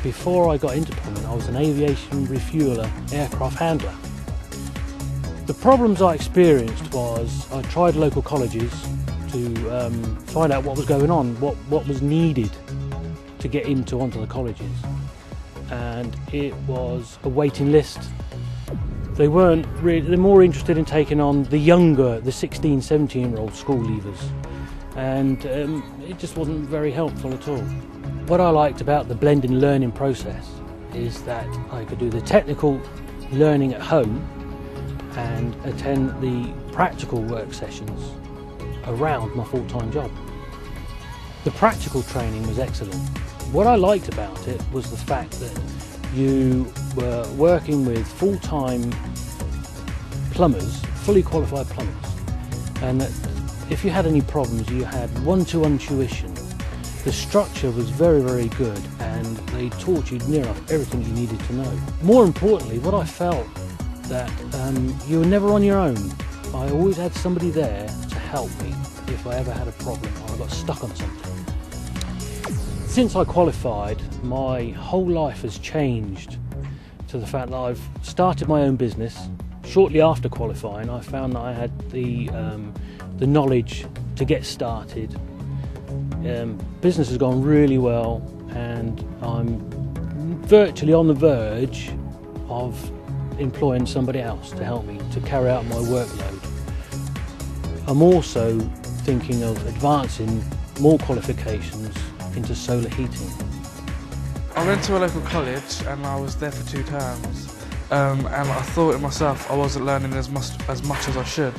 before I got into plumbing, I was an aviation refueler aircraft handler. The problems I experienced was I tried local colleges to find out what was going on, what was needed to get onto the colleges, and it was a waiting list. They weren't really, they're more interested in taking on the younger, the 16, 17-year-old school leavers, and it just wasn't very helpful at all. What I liked about the blended learning process is that I could do the technical learning at home and attend the practical work sessions around my full-time job. The practical training was excellent. What I liked about it was the fact that you were working with full-time plumbers, fully qualified plumbers, and that if you had any problems you had one-to-one tuition. The structure was very, very good, and they taught you near enough everything you needed to know. More importantly, what I felt that you were never on your own. I always had somebody there to help me if I ever had a problem or I got stuck on something. Since I qualified, my whole life has changed to the fact that I've started my own business. Shortly after qualifying, I found that I had the knowledge to get started. Business has gone really well, and I'm virtually on the verge of employing somebody else to help me to carry out my workload. I'm also thinking of advancing more qualifications into solar heating. I went to a local college and I was there for 2 terms, and I thought to myself I wasn't learning as much as I should,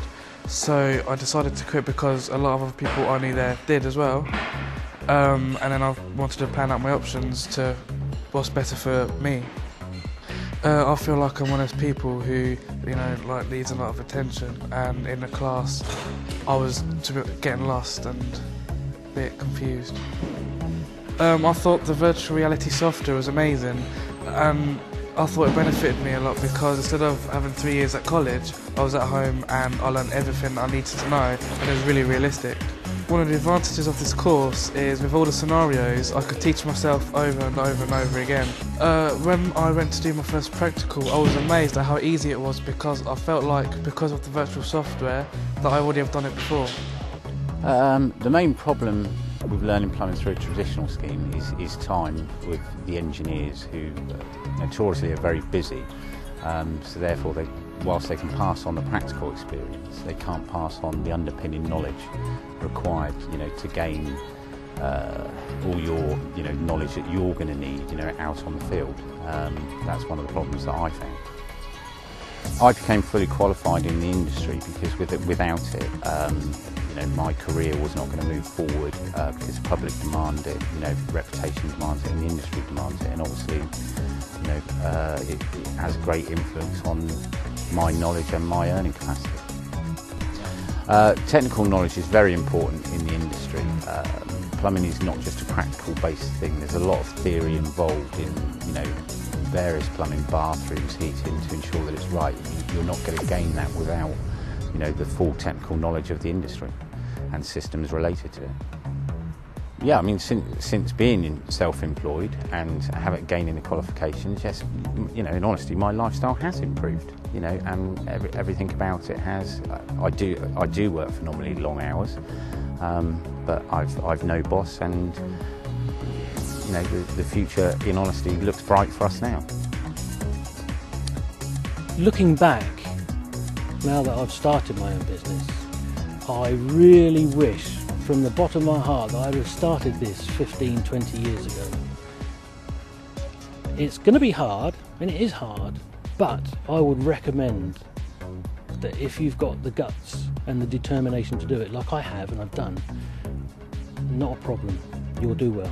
so I decided to quit because a lot of other people I knew there did as well, and then I wanted to plan out my options to what's better for me. I feel like I'm one of those people who, like needs a lot of attention, and in the class I was getting lost and a bit confused. I thought the virtual reality software was amazing, and I thought it benefited me a lot because instead of having 3 years at college, I was at home and I learned everything I needed to know, and it was really realistic. One of the advantages of this course is with all the scenarios I could teach myself over and over and over again. When I went to do my first practical, I was amazed at how easy it was because I felt like, because of the virtual software, that I already have done it before. The main problem with learning plumbing through a traditional scheme is time with the engineers, who notoriously are very busy, so therefore whilst they can pass on the practical experience, they can't pass on the underpinning knowledge required to gain all your knowledge that you're going to need out on the field. That's one of the problems that I found. I became fully qualified in the industry because without it, my career was not going to move forward because the public demand it, reputation demands it, and the industry demands it, and obviously, it has a great influence on my knowledge and my earning capacity. Technical knowledge is very important in the industry. Plumbing is not just a practical based thing. There's a lot of theory involved in various plumbing, bathrooms, heating, to ensure that it's right. You're not going to gain that without the full technical knowledge of the industry and systems related to it. Yeah, I mean, since being self-employed and gaining the qualifications, yes, in honesty, my lifestyle has improved. And everything about it has. I do work phenomenally long hours, but I've no boss, and the future, in honesty, looks bright for us now. Looking back, now that I've started my own business, I really wish from the bottom of my heart that I'd have started this 15, 20 years ago. It's going to be hard, and it is hard, but I would recommend that if you've got the guts and the determination to do it, like I have and I've done, not a problem, you'll do well.